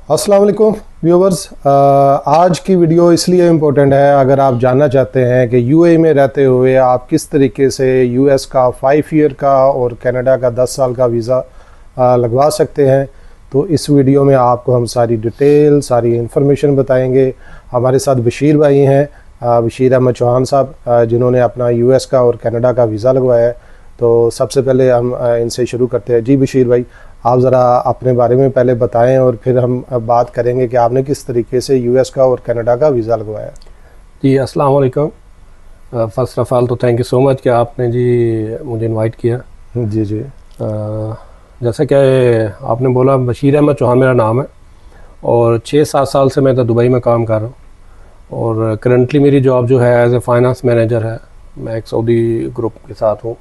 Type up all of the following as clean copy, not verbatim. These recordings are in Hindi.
अस्सलाम वालेकुम व्यूवर्स। आज की वीडियो इसलिए इम्पोर्टेंट है अगर आप जानना चाहते हैं कि यूएई में रहते हुए आप किस तरीके से यूएस का 5 ईयर का और कनाडा का 10 साल का वीज़ा लगवा सकते हैं। तो इस वीडियो में आपको हम सारी डिटेल सारी इन्फॉर्मेशन बताएंगे। हमारे साथ बशीर भाई हैं, बशीर अहमद चौहान साहब, जिन्होंने अपना यूएस का और कनाडा का वीज़ा लगवाया है। तो सबसे पहले हम इनसे शुरू करते हैं। जी बशीर भाई, आप ज़रा अपने बारे में पहले बताएं और फिर हम बात करेंगे कि आपने किस तरीके से यूएस का और कनाडा का वीज़ा लगवाया। जी अस्सलाम वालेकुम। फ़र्स्ट ऑफ़ ऑल तो थैंक यू सो मच कि आपने जी मुझे इनवाइट किया। जी जी। जैसा कि आपने बोला, बशीर अहमद चौहान मेरा नाम है और 6-7 साल से मैं तो दुबई में काम कर रहा हूँ और करंटली मेरी जॉब जो है एज ए फाइनेंस मैनेजर है। मैं एक सऊदी ग्रुप के साथ हूँ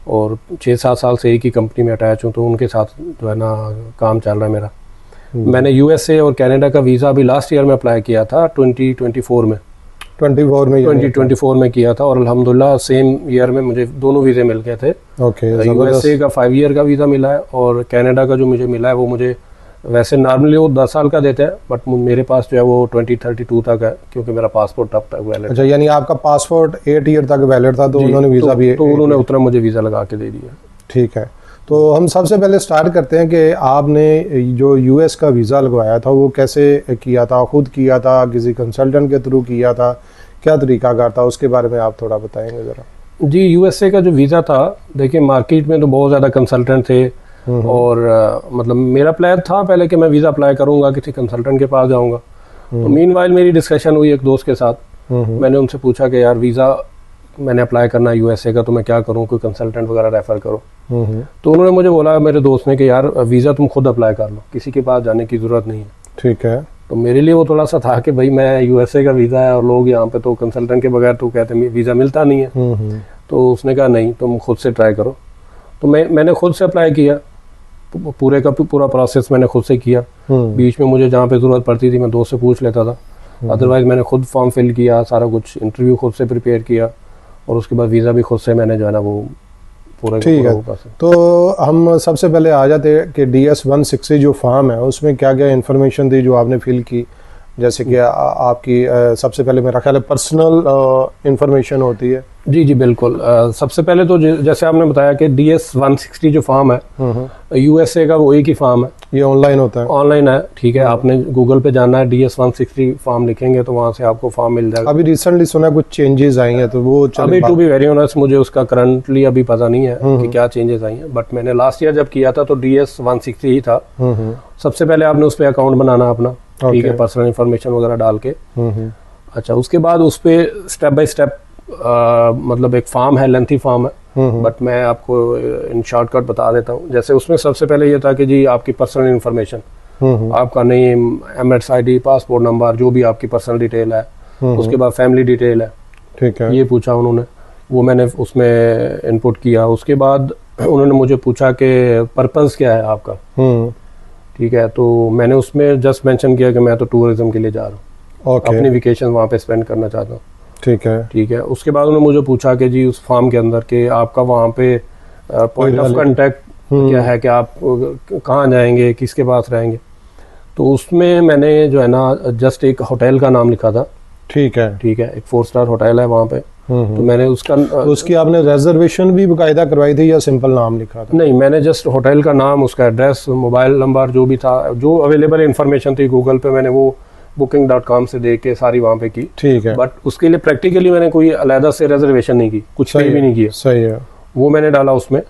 और 6-7 साल से एक ही कंपनी में अटैच हूँ, तो उनके साथ जो है ना काम चल रहा है मेरा। मैंने यूएसए और कनाडा का वीज़ा अभी लास्ट ईयर में अप्लाई किया था 2024 में 2024 में किया था और अल्हम्दुलिल्लाह सेम ईयर में मुझे दोनों वीज़े मिल गए थे। ओके, यूएसए का 5 ईयर का वीज़ा मिला है और कनाडा का जो मुझे मिला है वो मुझे वैसे नॉर्मली वो 10 साल का देते हैं, बट मेरे पास जो है वो 2032 तक है क्योंकि मेरा पासपोर्ट तब तक वैलिड। अच्छा, यानी आपका पासपोर्ट 8 ईयर तक वैलिड था, तो उन्होंने वीज़ा भी उन्होंने उतना मुझे वीज़ा लगा के दे दिया। ठीक है, तो हम सबसे पहले स्टार्ट करते हैं कि आपने जो यूएस का वीज़ा लगवाया था वो कैसे किया था? खुद किया था, किसी कंसल्टेंट के थ्रू किया था, क्या तरीकाकार था? उसके बारे में आप थोड़ा बताएंगे ज़रा। जी, यूएसए का जो वीज़ा था, देखिए मार्केट में तो बहुत ज़्यादा कंसल्टेंट थे और मतलब मेरा प्लान था पहले कि मैं वीज़ा अप्लाई करूंगा, किसी कंसल्टेंट के पास जाऊंगा। तो मीनवाइल मेरी डिस्कशन हुई एक दोस्त के साथ। मैंने उनसे पूछा कि यार वीज़ा मैंने अप्लाई करना है यूएसए का, तो मैं क्या करूं, कोई कंसल्टेंट वगैरह रेफ़र करो। तो उन्होंने मुझे बोला, मेरे दोस्त ने, कि यार वीज़ा तुम खुद अप्लाई कर लो, किसी के पास जाने की ज़रूरत नहीं है। ठीक है। तो मेरे लिए वो थोड़ा सा था कि भाई मैं यूएसए का वीज़ा है और लोग यहाँ पे तो कंसल्टेंट के बगैर तो कहते हैं वीज़ा मिलता नहीं है। तो उसने कहा नहीं, तुम खुद से ट्राई करो। तो मैंने खुद से अप्लाई किया, पूरे का पूरा प्रोसेस मैंने खुद से किया। बीच में मुझे जहाँ पे ज़रूरत पड़ती थी मैं दोस्त से पूछ लेता था, अदरवाइज़ मैंने खुद फॉर्म फिल किया, सारा कुछ इंटरव्यू खुद से प्रिपेयर किया और उसके बाद वीज़ा भी खुद से मैंने जो है ना वो पूरा। ठीक है, तो हम सबसे पहले आ जाते हैं कि DS-160 जो फॉर्म है उसमें क्या क्या इन्फॉर्मेशन थी जो आपने फिल की? जैसे कि आपकी सबसे पहले मेरा ख्याल है पर्सनल इंफॉर्मेशन होती है। जी जी बिल्कुल। सबसे पहले तो जैसे आपने बताया कि DS-160 जो फॉर्म है यूएसए का, वो एक ही फॉर्म है। ये ऑनलाइन होता है? ऑनलाइन है, ठीक है। आपने गूगल पे जाना है, DS-160 फॉर्म लिखेंगे तो वहाँ से आपको फॉर्म मिल जाएगा। अभी रिसेंटली सुना कुछ चेंजेस आई हैं, तो वो अभी टू बी वेरी ऑनेस्ट मुझे उसका करंटली अभी पता नहीं है कि क्या चेंजेस आई हैं, बट मैंने लास्ट ईयर जब किया था तो DS-160 ही था। सबसे पहले आपने उस पर अकाउंट बनाना अपना, ठीक है, पर्सनल इन्फॉर्मेशन वगैरह डाल के। अच्छा, उसके बाद उस पर स्टेप बाय स्टेप मतलब एक फॉर्म है, लेंथी फॉर्म है, बट मैं आपको इन शॉर्टकट बता देता हूँ। जैसे उसमें सबसे पहले ये था कि जी आपकी पर्सनल इन्फॉर्मेशन, आपका नेम, एमएट्स आईडी, पासपोर्ट नंबर, जो भी आपकी पर्सनल डिटेल है। उसके बाद फैमिली डिटेल है, ठीक है, ये पूछा उन्होंने, वो मैंने उसमें इनपुट किया। उसके बाद उन्होंने मुझे पूछा कि पर्पज़ क्या है आपका, ठीक है, तो मैंने उसमें जस्ट मेंशन किया कि मैं तो टूरिज्म के लिए जा रहा हूँ, अपनी वेकेशन वहाँ पे स्पेंड करना चाहता हूँ। ठीक है, ठीक है। उसके बाद उन्होंने मुझे पूछा कि जी उस फॉर्म के अंदर के आपका वहाँ पे पॉइंट ऑफ कांटेक्ट क्या है, कि आप कहाँ जाएंगे, किसके पास रहेंगे। तो उसमें मैंने जो है ना जस्ट एक होटल का नाम लिखा था। ठीक है, ठीक है, एक 4 स्टार होटल है वहाँ पे। तो मैंने उसकी आपने रिजर्वेशन भी बाकायदा करवाई थी या सिंपल नाम लिखा था? नहीं, मैंने जस्ट होटल का नाम, उसका एड्रेस, मोबाइल नंबर, जो भी था, जो अवेलेबल इन्फॉर्मेशन थी गूगल पे, मैंने वो booking.com से देख के सारी वहाँ पे की। ठीक है, बट उसके लिए प्रैक्टिकली मैंने कोई अलहदा से रिजर्वेशन नहीं की, कुछ भी नहीं किया। सही है, वो मैंने डाला उसमें,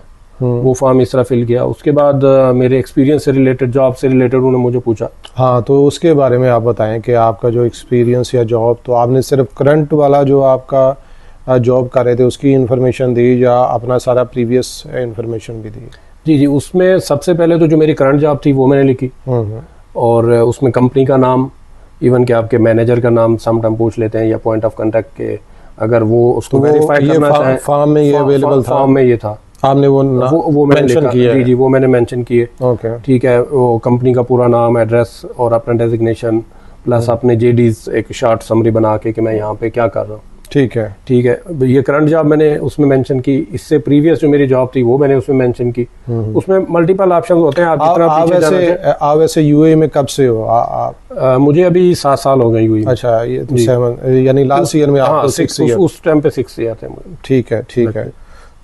वो फॉर्म इस तरह फिल किया। उसके बाद मेरे एक्सपीरियंस से रिलेटेड, जॉब से रिलेटेड उन्होंने मुझे पूछा। हाँ, तो उसके बारे में आप बताएं कि आपका जो एक्सपीरियंस या जॉब, तो आपने सिर्फ करंट वाला जो आपका जॉब कर रहे थे उसकी इन्फॉर्मेशन दी या अपना सारा प्रीवियस इन्फॉर्मेशन भी दी? जी जी, उसमें सबसे पहले तो जो मेरी करंट जॉब थी वो मैंने लिखी और उसमें कंपनी का नाम, इवन कि आपके मैनेजर का नाम सम टाइम पूछ लेते हैं, या पॉइंट ऑफ कांटेक्ट के, अगर वो उसको वेरीफाई करना चाहें। फॉर्म में ये अवेलेबल था? फॉर्म में ये था, आपने वो मेंशन किया? जी जी, वो मैंने मेंशन किए। ओके, ठीक है, वो कंपनी का पूरा नाम, एड्रेस और अपना डेजिग्नेशन, प्लस अपने जेडीज एक शॉर्ट समरी बना के कि मैं यहाँ पे क्या कर रहा हूँ। ठीक है। ठीक है, ये करंट जॉब मैंने उसमें मेंशन की, इससे प्रीवियस जो मेरी जॉब थी वो मैंने उसमें मेंशन की। उसमें मल्टीपल ऑप्शन होते हैं, आप जितना पीछे जाना चाहें। आप वैसे यूएई में कब से हो आप? मुझे अभी 7 साल हो गए यूएई में। अच्छा, ये तो 7 यानी लास्ट ईयर में आपको 6 ईयर। उस टाइम पे 6 ईयर थे। ठीक है, ठीक है।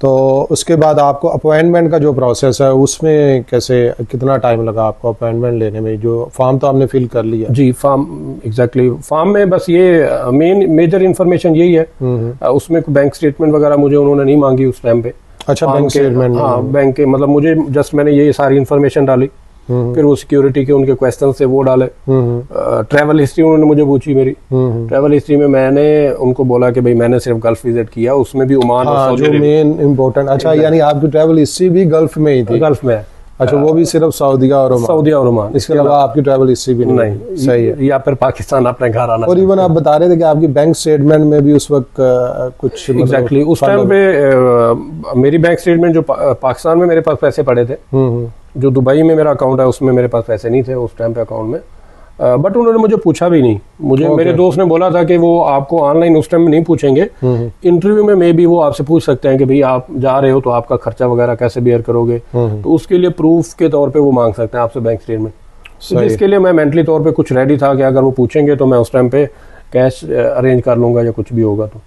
तो उसके बाद आपको अपॉइंटमेंट का जो प्रोसेस है उसमें कैसे, कितना टाइम लगा आपको अपॉइंटमेंट लेने में? जो फॉर्म तो आपने फिल कर लिया? जी, फॉर्म एग्जैक्टली फॉर्म में बस ये मेजर इन्फॉर्मेशन यही है। उसमें बैंक स्टेटमेंट वगैरह मुझे उन्होंने नहीं मांगी उस टाइम पे। अच्छा, बैंक स्टेटमेंट? हाँ, बैंक के मतलब मुझे जस्ट मैंने ये सारी इन्फॉर्मेशन डाली, फिर वो सिक्योरिटी के उनके क्वेश्चन से वो डाले। ट्रैवल हिस्ट्री उन्होंने मुझे पूछी मेरी। ट्रैवल हिस्ट्री में मैंने उनको बोला कि भाई मैंने सिर्फ गल्फ विजिट किया, उसमें भी ओमान और सऊदी जो मेन इम्पोर्टेंट। अच्छा, यानी आपकी ट्रैवल हिस्ट्री भी गल्फ में ही थी? गल्फ में है। अच्छा, वो भी सिर्फ सऊदीया और ओमान? इसके अलावा आपकी ट्रैवल हिस्ट्री भी नहीं? सही है। या फिर पाकिस्तान अपने घर आना। और इवन आप बता रहे थे कि आपकी बैंक स्टेटमेंट में भी उस वक्त कुछ एग्जैक्टली उस टाइम पे मेरी बैंक स्टेटमेंट जो पाकिस्तान में मेरे पास पैसे पड़े थे, जो दुबई में मेरा अकाउंट है उसमें मेरे पास पैसे नहीं थे उस टाइम पे अकाउंट में। बट उन्होंने मुझे पूछा भी नहीं। मुझे मेरे दोस्त ने बोला था कि वो आपको ऑनलाइन उस टाइम में नहीं पूछेंगे, इंटरव्यू में मे बी वो आपसे पूछ सकते हैं कि भाई आप जा रहे हो तो आपका खर्चा वगैरह कैसे बेयर करोगे, तो उसके लिए प्रूफ के तौर पे वो मांग सकते हैं आपसे बैंक स्टेटमेंट। तो जिसके लिए मैं मेंटली तौर पे कुछ रेडी था कि अगर वो पूछेंगे तो मैं उस टाइम पे कैश अरेंज कर लूंगा या कुछ भी होगा तो।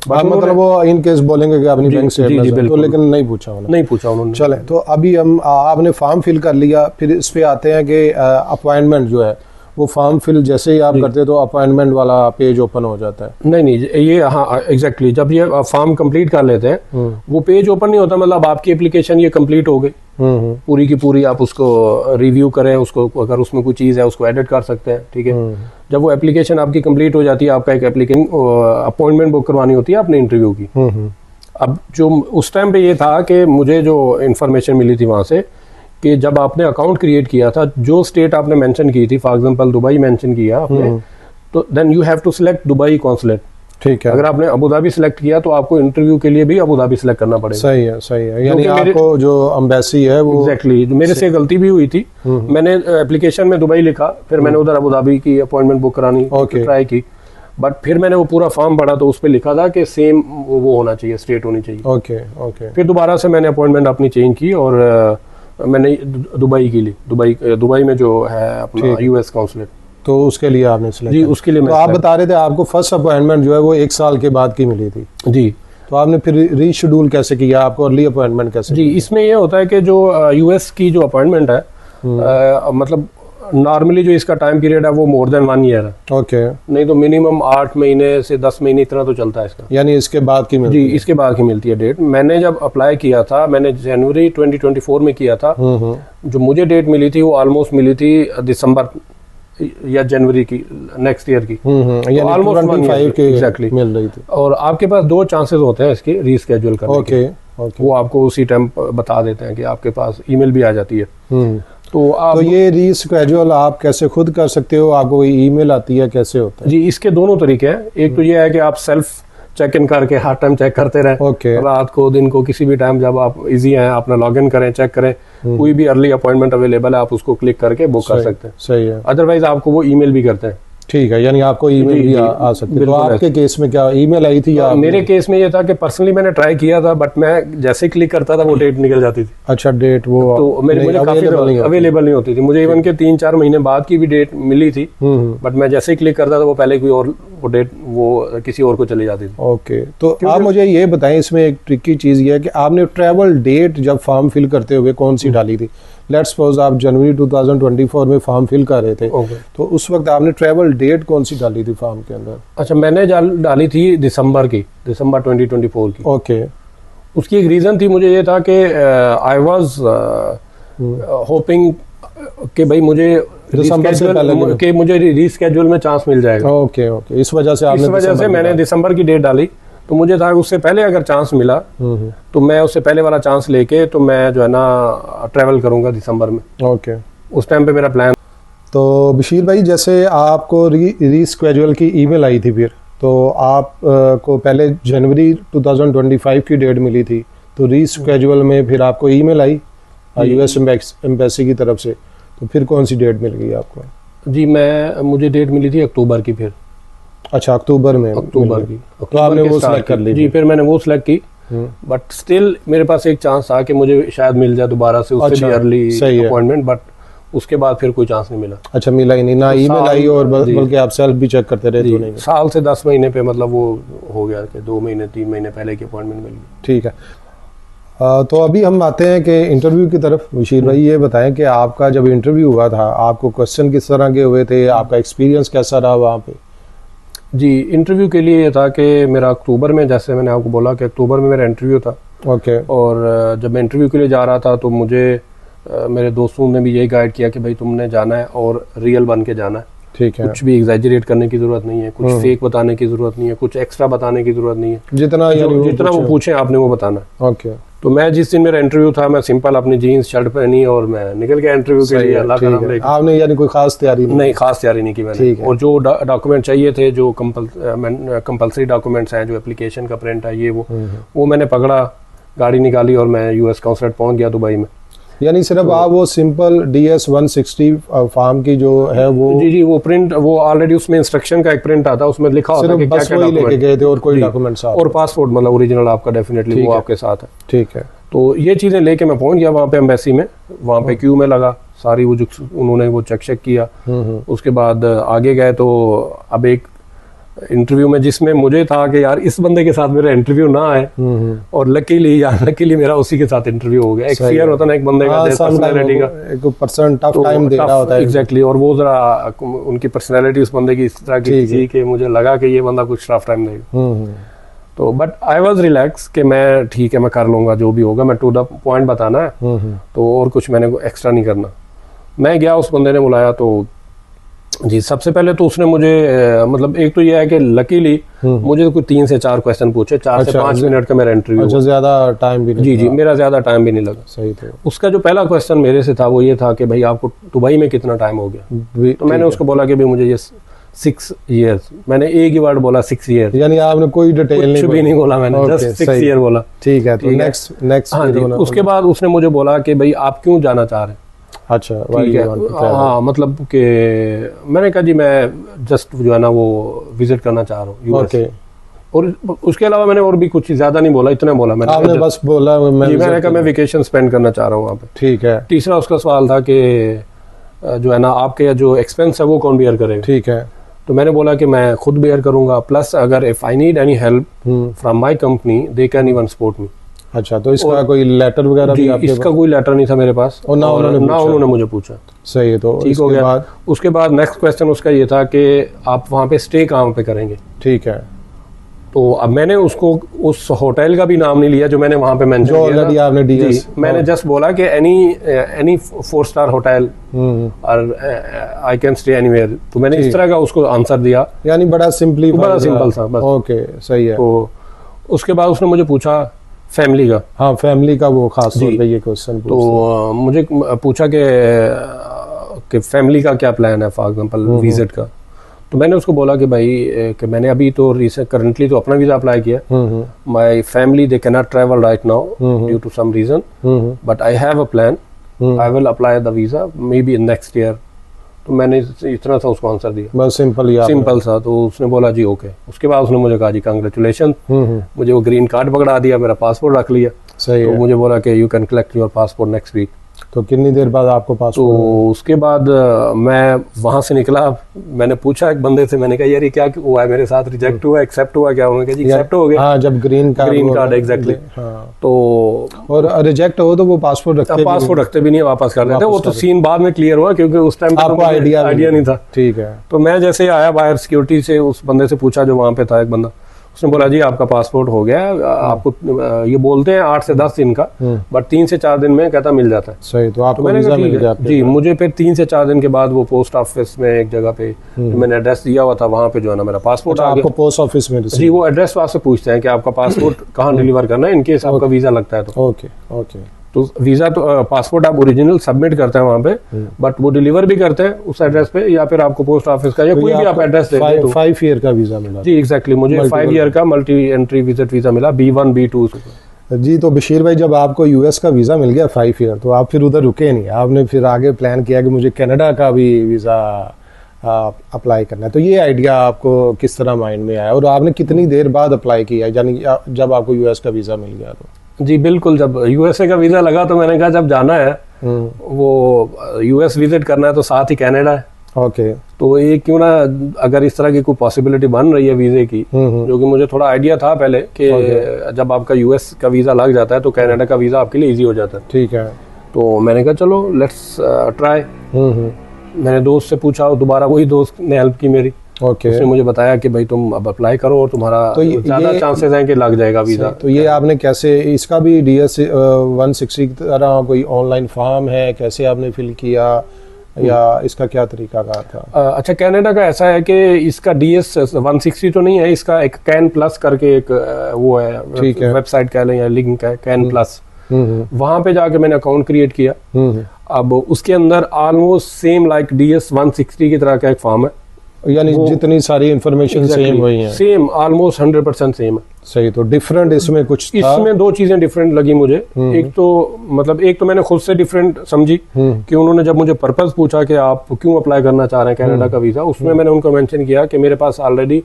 मतलब वो इन केस बोलेंगे कि अपनी बैंक स्टेटमेंट, तो लेकिन नहीं पूछा उन्होंने। चले, तो अभी हम आपने फॉर्म फिल कर लिया, फिर इस पे आते हैं कि अपॉइंटमेंट जो है वो फॉर्म फिल जैसे ही आप करते हैं तो अपॉइंटमेंट वाला पेज ओपन हो जाता है? नहीं, ये हाँ एग्जैक्टली जब ये फॉर्म कंप्लीट कर लेते हैं वो पेज ओपन नहीं होता, मतलब आपकी एप्लीकेशन ये कंप्लीट हो गई पूरी की पूरी, आप उसको रिव्यू करें, उसको अगर उसमें कोई चीज़ है उसको एडिट कर सकते हैं। ठीक है, जब वो एप्लीकेशन आपकी कंप्लीट हो जाती है, आपका एक अपॉइंटमेंट बुक करवानी होती है अपने इंटरव्यू की। अब जो उस टाइम पे ये था कि मुझे जो इन्फॉर्मेशन मिली थी वहाँ से कि जब आपने अकाउंट क्रिएट किया था, जो स्टेट आपने मेंशन की थी, फॉर एग्जांपल दुबई मेंशन किया आपने, तो then you have to select Dubai consulate. ठीक है। अगर आपने अबू धाबी सिलेक्ट किया तो आपको इंटरव्यू के लिए भी अबू धाबी सिलेक्ट करना पड़ेगा। सही है। यानी आपको जो एम्बेसी है वो एग्जैक्टली मेरे से गलती भी हुई थी। मैंने एप्लीकेशन में दुबई लिखा, फिर मैंने उधर अबू धाबी की अपॉइंटमेंट बुक करानी ट्राई की, बट फिर मैंने वो पूरा फॉर्म पढ़ा तो उस पर लिखा था कि सेम वो होना चाहिए, स्टेट होनी चाहिए। ओके। फिर दोबारा से मैंने अपॉइंटमेंट अपनी चेंज की और मैंने दुबई की ली। दुबई में जो है अपना यूएस काउंसलेट, तो उसके लिए आपने सिलेक्ट? जी, उसके लिए। तो आप बता रहे थे आपको फर्स्ट अपॉइंटमेंट जो है वो 1 साल के बाद की मिली थी? जी। तो आपने फिर रीशेड्यूल कैसे किया, आपको अर्ली अपॉइंटमेंट कैसे? जी, इसमें ये होता है कि जो यूएस की जो अपॉइंटमेंट है, मतलब नॉर्मली जो इसका टाइम पीरियड है वो मोर देन 1 ईयर है। ओके। नहीं तो मिनिमम 8 महीने से 10 महीने इतना तो चलता है इसका। यानी इसके बाद की मिलती है? जी, इसके बाद की मिलती है डेट। मैंने जब अप्लाई किया था, मैंने जनवरी 2024 में किया था। जो मुझे डेट मिली थी वो ऑलमोस्ट मिली थी दिसंबर या जनवरी की नेक्स्ट ईयर की, ऑलमोस्ट 25 की एग्जैक्टली मिल रही थी। और आपके पास 2 चांसेस होते हैं इसके रीस्केड्यूल करने के। वो आपको उसी टाइम बता देते हैं कि आपके पास ईमेल भी आ जाती है। तो ये रीस्केड्यूल आप कैसे खुद कर सकते हो? आपको कोई ईमेल आती है, कैसे होता है? जी, इसके दोनों तरीके हैं। एक तो ये है कि आप सेल्फ चेक इन करके हर टाइम चेक करते रहे, रात को दिन को किसी भी टाइम जब आप इजी हैं अपना लॉग इन करें, चेक करें, कोई भी अर्ली अपॉइंटमेंट अवेलेबल है आप उसको क्लिक करके बुक कर सकते हैं। सही है। अदरवाइज आपको वो ईमेल भी करते हैं। ठीक है, यानी आपको ईमेल भी आ सकती है। तो आपके केस में क्या ईमेल आई थी? या मेरे केस में ये था कि पर्सनली मैंने ट्राई किया था, बट मैं जैसे क्लिक करता था वो डेट निकल जाती थी। अच्छा, डेट वो तो मुझे काफी अवेलेबल नहीं होती थी। मुझे इवन के 3-4 महीने बाद की भी डेट मिली थी, बट मैं जैसे ही क्लिक करता था वो पहले कोई और वो डेट वो किसी और को चली जाती थी। ओके, तो आप मुझे ये बताएं, इसमें एक ट्रिकी चीज ये है कि आपने ट्रैवल डेट जब फॉर्म फिल करते हुए कौन सी डाली थी? लेट्स सपोज आप जनवरी 2024 में फॉर्म फिल कर रहे थे, तो उस वक्त आपने ट्रैवल डेट कौन सी डाली थी फॉर्म के अंदर? अच्छा, मैंने डाली थी दिसंबर 2024 की। ओके। उसकी एक रीजन थी, मुझे ये था कि आई वाज होपिंग कि भाई मुझे दिसंबर से पहले कि मुझे रीस्केड्यूल में चांस मिल जाएगा। ओके। इस वजह से मैंने दिसंबर की डेट डाली। तो मुझे था उससे पहले अगर चांस मिला तो मैं उससे पहले वाला चांस लेके तो मैं जो है ना ट्रैवल करूंगा दिसंबर में। ओके। उस टाइम पे मेरा प्लान। तो बशीर भाई, जैसे आपको रीस्केड्यूल की ईमेल आई थी, फिर तो आप को पहले जनवरी 2025 की डेट मिली थी, तो रीस्केड्यूल में फिर आपको ईमेल आई यूएस एम्बेसी की तरफ से, तो फिर कौन सी डेट मिल गई आपको? जी, मुझे डेट मिली थी अक्टूबर की। फिर अच्छा, अक्टूबर में? अक्टूबर की। तो आपने के वो start सेलेक्ट कर ली? जी, फिर मैंने वो सिलेक्ट की, बट स्टिल मेरे पास एक चांस था कि मुझे शायद मिल जाए दोबारा से, उससे अच्छा, भी अर्ली सही है। अपॉइंटमेंट, बट उसके बाद फिर कोई चांस नहीं मिला। अच्छा, मिला ही नहीं ना? तो ईमेल आई और जी। बल्कि आप सेल्फ भी चेक करते रहे? जी, तो नहीं? साल से 10 महीने पे मतलब वो हो गया कि 2 महीने 3 महीने पहले की अपॉइंटमेंट मिल गई। ठीक है। तो अभी हम आते हैं कि इंटरव्यू की तरफ। बशीर भाई, ये बताएं कि आपका जब इंटरव्यू हुआ था, आपको क्वेश्चन किस तरह के हुए थे, आपका एक्सपीरियंस कैसा रहा वहाँ पे? जी, इंटरव्यू के लिए ये था कि मेरा अक्टूबर में, जैसे मैंने आपको बोला कि अक्टूबर में मेरा इंटरव्यू था। ओके। और जब मैं इंटरव्यू के लिए जा रहा था तो मुझे मेरे दोस्तों ने भी यही गाइड किया कि भाई तुमने जाना है और रियल बन के जाना है। ठीक है। कुछ भी एग्जैजरेट करने की जरूरत नहीं है, कुछ फेक बताने की जरूरत नहीं है, कुछ एक्स्ट्रा बताने की जरूरत नहीं है। जितना वो पूछे आपने वो बताना है। ओके। तो मैं जिस दिन मेरा इंटरव्यू था, मैं सिंपल अपनी जीन्स शर्ट पहनी और मैं निकल गया इंटरव्यू के लिए। अल्लाह का नाम लेके। आपने यानी कोई खास तैयारी नहीं, खास तैयारी नहीं की मैंने। और जो डॉक्यूमेंट चाहिए थे, जो कंपलसरी डॉक्यूमेंट्स हैं, जो एप्लीकेशन का प्रिंट है, ये वो मैंने पकड़ा, गाड़ी निकाली और मैं यूएस काउंसलेट पहुंच गया दुबई में। यानी सिर्फ आप वो सिंपल DS 160 फॉर्म की जो है वो? जी, वो प्रिंट, वो ऑलरेडी उसमें इंस्ट्रक्शन का एक प्रिंट आता, उसमें लिखा होता है कि क्या क्या डॉक्यूमेंट लेके गए थे और कोई डॉक्यूमेंट्स? और पासपोर्ट मतलब ओरिजिनल आपका डेफिनेटली वो आपके साथ है। ठीक है। तो ये चीज़ें लेके मैं पहुंच गया वहाँ पे एम्बेसी में। वहाँ पे क्यू में लगा, सारी वो जो उन्होंने वो चेक किया। उसके बाद आगे गए तो अब एक इंटरव्यू में जिसमें मुझे था कि यार इस बंदे के साथ मेरा इंटरव्यू ना आए, और लकीली मेरा उसी के साथ इंटरव्यू हो गया। एक फियर होता ना एक बंदे का, पर्सनालिटी का, एक पर्सन टफ टाइम दे रहा होता है। एग्जैक्टली। और वो जरा उनकी पर्सनालिटी उस बंदे की इस तरह की थी कि मुझे लगा कि ये बंदा कुछ टफ टाइम देगा। तो बट आई वाज रिलैक्स कि मैं ठीक है, मैं कर लूंगा जो भी होगा, मैं टू द पॉइंट बताना है। तो और कुछ मैंने एक्स्ट्रा नहीं करना। मैं गया, उस बंदे ने बुलाया तो जी, सबसे पहले तो उसने मुझे मतलब एक तो ये है कि लकीली मुझे कोई 3 से 4 क्वेश्चन पूछे। 4 से 5 मिनट का मेरा इंटरव्यू। अच्छा, ज्यादा टाइम भी नहीं? जी, मेरा ज्यादा टाइम भी नहीं लगा। सही। तो उसका जो पहला क्वेश्चन मेरे से था वो ये था कि भाई आपको दुबई में कितना टाइम हो गया? तो मैंने उसको बोला कि भाई मुझे ये 6 ईयर्स। मैंने एक ही वर्ड बोला, 6 ईयर्स। यानी आपने कोई डिटेल कुछ भी नहीं बोला मैंने, जस्ट 6 ईयर बोला। ठीक है। तो नेक्स्ट हाँ जी। उसके बाद उसने मुझे बोला कि भाई आप क्यों जाना चाह रहे हैं? अच्छा, ठीक है। हाँ, मतलब कि मैंने कहा जी मैं जस्ट जो है ना वो विजिट करना चाह रहा हूँ यूएस। और उसके अलावा मैंने और भी कुछ ज्यादा नहीं बोला, इतना बोला मैंने। आपने बस बोला मैंने कहा मैं वेकेशन स्पेंड करना चाह रहा हूँ वहाँ पे। ठीक है। तीसरा उसका सवाल था कि जो है ना आपके जो एक्सपेंस है वो कौन बेयर करेगा? ठीक है। तो मैंने बोला कि मैं खुद बेयर करूंगा, प्लस अगर if I need any help from my company they can even support me. अच्छा, तो इसका कोई लेटर वगैरह भी आपके इसका कोई लेटर नहीं था मेरे पास, और ना उन्होंने मुझे पूछा। सही है। तो ठीक हो गया। उसके बाद नेक्स्ट क्वेश्चन उसका ये था कि आप वहाँ पे स्टे कहाँ पे करेंगे? ठीक है। तो अब मैंने उसको उस होटल का भी नाम नहीं लिया जो मैंने वहाँ पे मेंशन किया आपने DS। मैंने जस्ट बोला कि एनी 4 स्टार होटल और आई कैन स्टे एनीवेयर। तो मैंने इस तरह का उसको आंसर दिया, यानी बड़ा सिंपल था बस। ओके, सही है। तो उसके बाद उसने मुझे पूछा फैमिली का। हाँ, फैमिली का वो खास तौर पे ये क्वेश्चन तो मुझे पूछा कि फैमिली का क्या प्लान है फॉर एग्जांपल विजिट का। तो मैंने उसको बोला कि भाई कि मैंने अभी तो करंटली तो अपना वीजा अप्लाई किया। My family they can not travel right now due to some reason, but I have a plan, I will apply the visa may be in next year. तो मैंने इतना सा उसको आंसर दिया, बस सिंपल सा। तो उसने बोला जी ओके। उसके बाद उसने मुझे कहा जी कांग्रेचुलेशन। मुझे वो ग्रीन कार्ड पकड़ा दिया, मेरा पासपोर्ट रख लिया। सही तो है। मुझे बोला कि you can collect your passport next week. तो कितनी देर बाद आपको पासपोर्ट? तो उसके बाद मैं वहां से निकला। मैंने पूछा एक बंदे से, मैंने कहा यार ये क्या हुआ है मेरे साथ, रिजेक्ट हुआ एक्सेप्ट हुआ क्या? उन्होंने कहा जी एक्सेप्ट हो गया। हाँ, जब ग्रीन कार्ड एग्जैक्टली। तो और रिजेक्ट हो तो वो पासपोर्ट रखते भी नहीं, वापस कर देते। वो तो सीन बाद में क्लियर हुआ क्योंकि उस टाइम आपको आइडिया नहीं था। ठीक है। तो मैं जैसे आया बाहर सिक्योरिटी से, उस बंदे से पूछा जो वहां पे था एक बंदा, उसने बोला जी आपका पासपोर्ट हो गया। आपको ये बोलते हैं 8 से 10 दिन का, बट 3 से 4 दिन में कहता मिल जाता है। सही। तो आपको वीजा मिल गया? जी, मुझे फिर 3 से 4 दिन के बाद वो पोस्ट ऑफिस में एक जगह पे जो मैंने एड्रेस दिया हुआ था वहां पे जो है ना मेरा पासपोर्ट आ गया। आपको पोस्ट ऑफिस में? जी, वो एड्रेस आपसे पूछते हैं कि आपका पासपोर्ट कहाँ डिलीवर करना है, इनकेस आपका वीजा लगता है तो। ओके। तो वीजा तो पासपोर्ट आप ओरिजिनल सबमिट करते हैं वहाँ पे, बट वो डिलीवर भी करते हैं उस एड्रेस पे, या फिर आपको पोस्ट ऑफिस का या कोई भी आप एड्रेस दे दें। 5 ईयर का वीजा मिला? जी एग्जैक्टली, मुझे 5 ईयर का मल्टी एंट्री विजिट वीजा मिला, B1 B2। जी, तो बशीर भाई जब आपको यूएस का वीजा मिल गया 5 ईयर, तो आप फिर उधर रुके नहीं, आपने फिर आगे प्लान किया कि मुझे कनाडा का भी वीजा अप्लाई करना है। तो ये आइडिया आपको किस तरह माइंड में आया और आपने कितनी देर बाद अप्लाई किया, यानी जब आपको यूएस का वीज़ा मिल गया तो? जी बिल्कुल, जब यूएसए का वीज़ा लगा तो मैंने कहा जब जाना है वो यूएस विजिट करना है तो साथ ही कनाडा है। ओके। तो ये क्यों ना, अगर इस तरह की कोई पॉसिबिलिटी बन रही है वीज़े की, जो कि मुझे थोड़ा आइडिया था पहले कि जब आपका यूएस का वीज़ा लग जाता है तो कनाडा का वीज़ा आपके लिए ईजी हो जाता है। ठीक है। तो मैंने कहा चलो लेट्स ट्राई। मैंने दोस्त से पूछा, दोबारा वही दोस्त ने हेल्प की मेरी। ओके। उसने मुझे बताया कि भाई तुम अब अप्लाई करो और तुम्हारा तो ज़्यादा चांसेस हैं कि लग जाएगा वीज़ा। तो ये आपने कैसे, इसका भी DS 160 की तरह कोई ऑनलाइन फॉर्म है, कैसे आपने फिल किया या इसका क्या तरीका कार था? अच्छा, कनाडा का ऐसा है कि इसका DS 160 तो नहीं है, इसका एक कैन प्लस करके एक वो है, ठीक है, वेबसाइट कह लें या लिंक है, कैन प्लस। वहां पे जाके मैंने अकाउंट क्रिएट किया। अब उसके अंदर ऑलमोस्ट सेम लाइक DS 160 की तरह का एक फॉर्म है, यानी जितनी सारी इंफॉर्मेशन सेम वही है, सेम ऑलमोस्ट 100% सेम है। सही। तो डिफरेंट इसमें कुछ था? इसमें दो चीजें डिफरेंट लगी मुझे। एक तो मैंने खुद से डिफरेंट समझी कि उन्होंने जब मुझे पर्पस पूछा कि आप क्यों अप्लाई करना चाह रहे हैं कनाडा का वीजा, उसमें मैंने उनको मेंशन किया कि मेरे पास ऑलरेडी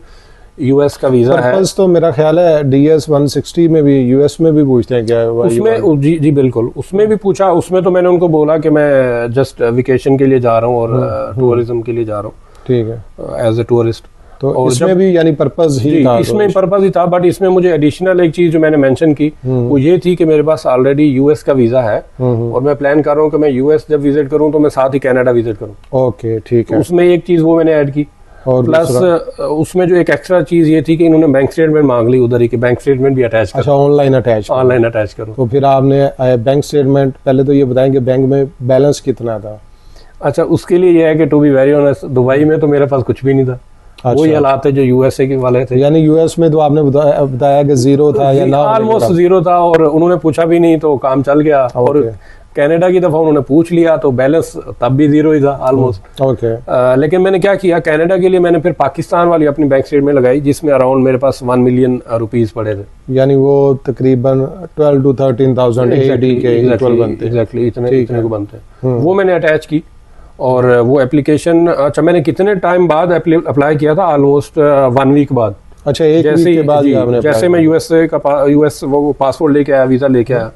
यूएस का वीजा है। पर्पस तो मेरा ख्याल है DS 160 में भी, यूएस में भी पूछते हैं क्या? उसमें जी बिल्कुल, उसमें भी पूछा। उसमें तो मैंने उनको बोला कि मैं जस्ट वेकेशन के लिए जा रहा हूँ और टूरिज्म के लिए जा रहा हूँ, और ठीक है, एज ए टूरिस्ट। तो इसमें भी यानी पर्पस ही था? इसमें पर्पस ही था, बट इसमें मुझे एडिशनल एक चीज जो मैंने मेंशन की वो ये थी कि मेरे पास ऑलरेडी यूएस का वीजा है और मैं प्लान कर रहा हूँ कि मैं यूएस जब विजिट करूँ तो मैं साथ ही कनाडा विजिट करूँ। ओके, ठीक है। उसमें एक चीज वो मैंने ऐड की, और प्लस उसमें जो एक एक्स्ट्रा चीज ये थी कि इन्होंने बैंक स्टेटमेंट मांग ली उधर ही, कि बैंक स्टेटमेंट भी अटैच अच्छा, ऑनलाइन अटैच करो। तो फिर आपने बैंक स्टेटमेंट, पहले तो ये बताएं कि बैंक में बैलेंस कितना था? अच्छा, उसके लिए ये है कि to be very honest, Dubai में तो मेरे पास कुछ भी नहीं था। अच्छा। वो ये हालात है जो यूएसए के वाले थे। यानी यूएस में तो आपने बताया कि जीरो था या ना? ऑलमोस्ट जीरो था, और उन्होंने पूछा भी नहीं तो काम चल गया। और कनाडा की दफा उन्होंने पूछ लिया तो बैलेंस तब भी जीरो ही था ऑलमोस्ट। ओके। लेकिन मैंने क्या किया, कनाडा के लिए मैंने फिर पाकिस्तान वाली अपनी बैंक स्टेटमेंट लगाई, जिसमें अराउंड मेरे पास 1 मिलियन रुपीस पड़े थे। यानी वो तकरीबन 12 to 13,000 AED के इक्वल बनते हैं। एग्जैक्टली, इतने को बनते हैं। वो मैंने अटैच की, और वो एप्लीकेशन, अच्छा मैंने कितने टाइम बाद अप्लाई किया था? ऑलमोस्ट 1 वीक बाद। अच्छा, एक वीक के बाद ही आपने? जैसे मैं यूएस वो पासपोर्ट लेके आया, वीजा लेके आया,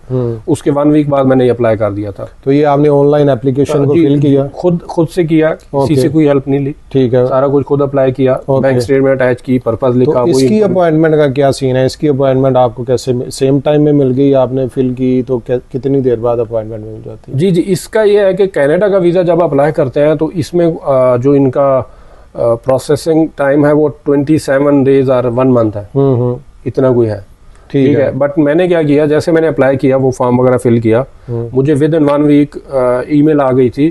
उसके 1 वीक बाद मैंने अप्लाई कर दिया था। तो ये आपने ऑनलाइन एप्लीकेशन को फिल किया? खुद से किया, किसी से कोई हेल्प नहीं ली। ठीक है, सारा कुछ खुद अप्लाई किया, बैंक स्टेटमेंट अटैच की, पर्पस लिखा। तो इसकी अपॉइंटमेंट का क्या सीन है? इसकी अपॉइंटमेंट आपको कैसे सेम टाइम में मिल गई? आपने फिल की तो कितनी देर बाद अपॉइंटमेंट मिल जाती है? जी, इसका ये है कि कनाडा का वीजा जब अप्लाई करते हैं तो इसमें जो इनका प्रोसेसिंग टाइम है वो 27 डेज और 1 मंथ है, इतना कोई है। ठीक है। बट मैंने क्या किया, जैसे मैंने अप्लाई किया, वो फॉर्म वगैरह फिल किया, मुझे विद इन 1 वीक ईमेल आ गई थी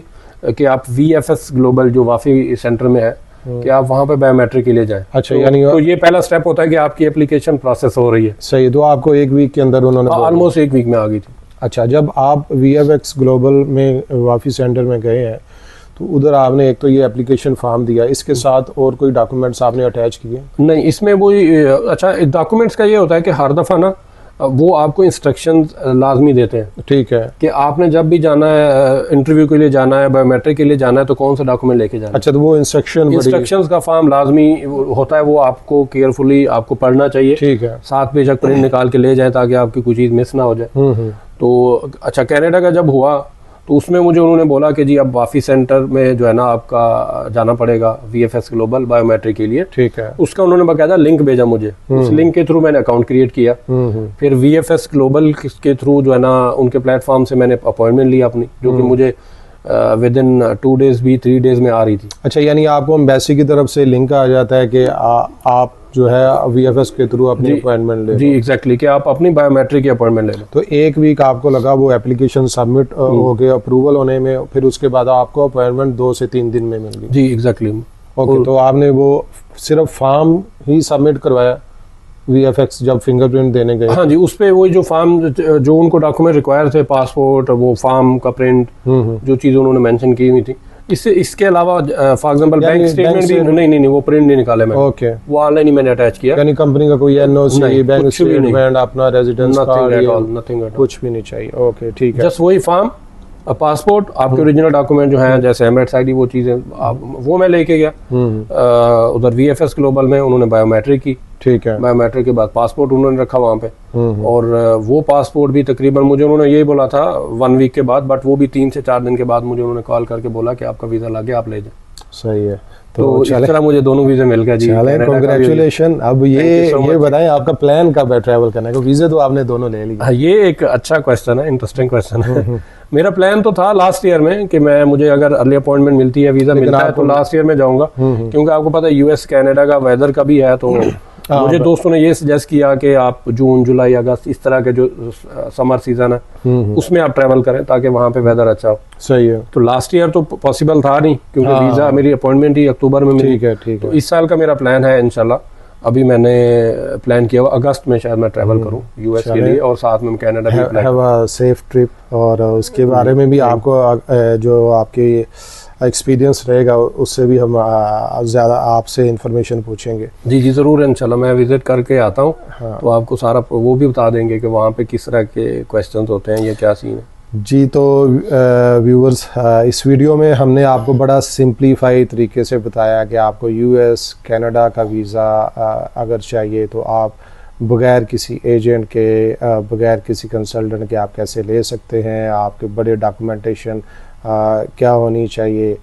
कि आप VFS ग्लोबल जो वाफी सेंटर में है कि आप वहाँ पे बायोमेट्रिक के लिए जाएं। अच्छा, यानी तो ये पहला स्टेप होता है कि आपकी एप्लीकेशन प्रोसेस हो रही है। सही। तो आपको 1 वीक के अंदर उन्होंने? ऑलमोस्ट 1 वीक में आ गई थी। अच्छा, जब आप VFX ग्लोबल में वाफी सेंटर में गए हैं तो उधर आपने एक तो ये एप्लीकेशन फॉर्म दिया, इसके साथ और कोई डॉक्यूमेंट्स आपने अटैच किए? नहीं, इसमें वो अच्छा डॉक्यूमेंट्स का ये होता है कि हर दफ़ा ना वो आपको इंस्ट्रक्शंस लाजमी देते हैं। ठीक है, कि आपने जब भी जाना है, इंटरव्यू के लिए जाना है, बायोमेट्रिक के लिए जाना है, तो कौन सा डॉक्यूमेंट लेके जाना है। अच्छा, तो वो इंस्ट्रक्शंस का फॉर्म लाजमी होता है, वो आपको केयरफुली आपको पढ़ना चाहिए। ठीक है, 7 पेज प्रिंट निकाल के ले जाए ताकि आपकी कोई चीज़ मिस ना हो जाए। तो अच्छा, कनाडा का जब हुआ तो उसमें मुझे उन्होंने बोला कि जी अब वाफी सेंटर में जो है ना आपका जाना पड़ेगा VFS ग्लोबल बायोमेट्रिक के लिए। ठीक है। उसका उन्होंने बाकायदा लिंक भेजा मुझे, उस लिंक के थ्रू मैंने अकाउंट क्रिएट किया। फिर VFS ग्लोबल के थ्रू जो है ना उनके प्लेटफॉर्म से मैंने अपॉइंटमेंट ली अपनी, जो कि मुझे विद इन 2 डेज भी 3 डेज में आ रही थी। अच्छा, यानी आपको एम्बेसी की तरफ से लिंक आ जाता है कि आप जो है VFS के थ्रू अपनी अपॉइंटमेंट ले? जी एग्जैक्टली, कि आप अपनी बायोमेट्रिक की अपॉइंटमेंट ले लो। तो 1 वीक आपको लगा वो एप्लीकेशन सबमिट हो गया, अप्रूवल होने में, फिर उसके बाद आपको अपॉइंटमेंट 2 से 3 दिन में मिल गई? जी एग्जैक्टली। ओके, तो आपने वो सिर्फ फॉर्म ही सबमिट करवाया VFX जब फिंगरप्रिंट देने गए? हाँ जी, उस पे वही जो फॉर्म जो उनको डॉक्यूमेंट रिक्वायर थे, पासपोर्ट, वो फॉर्म का प्रिंट, जो चीज़ उन्होंने मेंशन की हुई थी। इसके अलावा फॉर एग्जांपल बैंक स्टेटमेंट भी नहीं, वो प्रिंट नहीं निकाले मैंने। ओके, वो ऑनलाइन ही मैंने अटैच किया। यानी कंपनी का कोई NOC, बैंक स्टेटमेंट, अपना रेजिडेंस कार्ड, नथिंग, कुछ भी नहीं चाहिए? ओके, ठीक है। जस्ट वही फॉर्म पासपोर्ट, आपके ओरिजिनल डॉक्यूमेंट जो हैं जैसे एमरेट्स आईडी, वो चीज़ें वो मैं लेके गया। उधर VFS ग्लोबल में उन्होंने बायोमेट्रिक की, ठीक है। बायोमेट्रिक के बाद पासपोर्ट उन्होंने रखा वहाँ पे, और वो पासपोर्ट भी तकरीबन मुझे उन्होंने यही बोला था 1 वीक के बाद, बट वो भी 3 से 4 दिन के बाद मुझे उन्होंने कॉल करके बोला कि आपका वीज़ा लग गया, आप ले जाए। सही है। तो इस तरह मुझे दोनों वीज़े मिल गए जी। कांग्रेचुलेशन। अब ये बताएं आपका प्लान कब है ट्रैवल करने का? वीज़े तो आपने दोनों ले लिए। हाँ, ये एक अच्छा क्वेश्चन है, इंटरेस्टिंग क्वेश्चन है। मेरा प्लान तो था लास्ट ईयर में कि मुझे अगर अर्ली अपॉइंटमेंट मिलती है, वीज़ा मिलता है, तो लास्ट ईयर में जाऊंगा, क्योंकि आपको पता है US कनाडा का वेदर का भी है, तो मुझे दोस्तों ने ये सजेस्ट किया कि आप जून, जुलाई, अगस्त इस तरह के जो समर सीजन है उसमें आप ट्रैवल करें ताकि वहाँ पे वेदर अच्छा हो। सही है। तो लास्ट ईयर तो पॉसिबल था नहीं, क्योंकि वीज़ा मेरी अपॉइंटमेंट ही अक्टूबर में मिली। ठीक है। तो इस साल का मेरा प्लान है इंशाल्लाह, अभी मैंने प्लान किया हुआ अगस्त में शायद मैं ट्रैवल करूं US के लिए, और साथ में कनाडा भी plan. Have a safe trip. और उसके बारे में भी आपको जो आपकी एक्सपीरियंस रहेगा उससे भी हम ज़्यादा आपसे इंफॉर्मेशन पूछेंगे। जी ज़रूर, इंशाल्लाह मैं विज़िट करके आता हूँ। हाँ। तो आपको सारा वो भी बता देंगे कि वहाँ पे किस तरह के क्वेश्चंस होते हैं, ये क्या सीन है। जी, तो व्यूअर्स, इस वीडियो में हमने आपको बड़ा सिंप्लीफाई तरीके से बताया कि आपको US कनाडा का वीज़ा अगर चाहिए तो आप बगैर किसी एजेंट के, बगैर किसी कंसल्टेंट के आप कैसे ले सकते हैं, आपके बड़े डॉक्यूमेंटेशन क्या होनी चाहिए।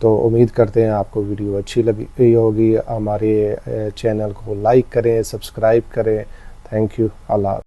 तो उम्मीद करते हैं आपको वीडियो अच्छी लगी होगी। हमारे चैनल को लाइक करें, सब्सक्राइब करें। Thank you. अल्लाह।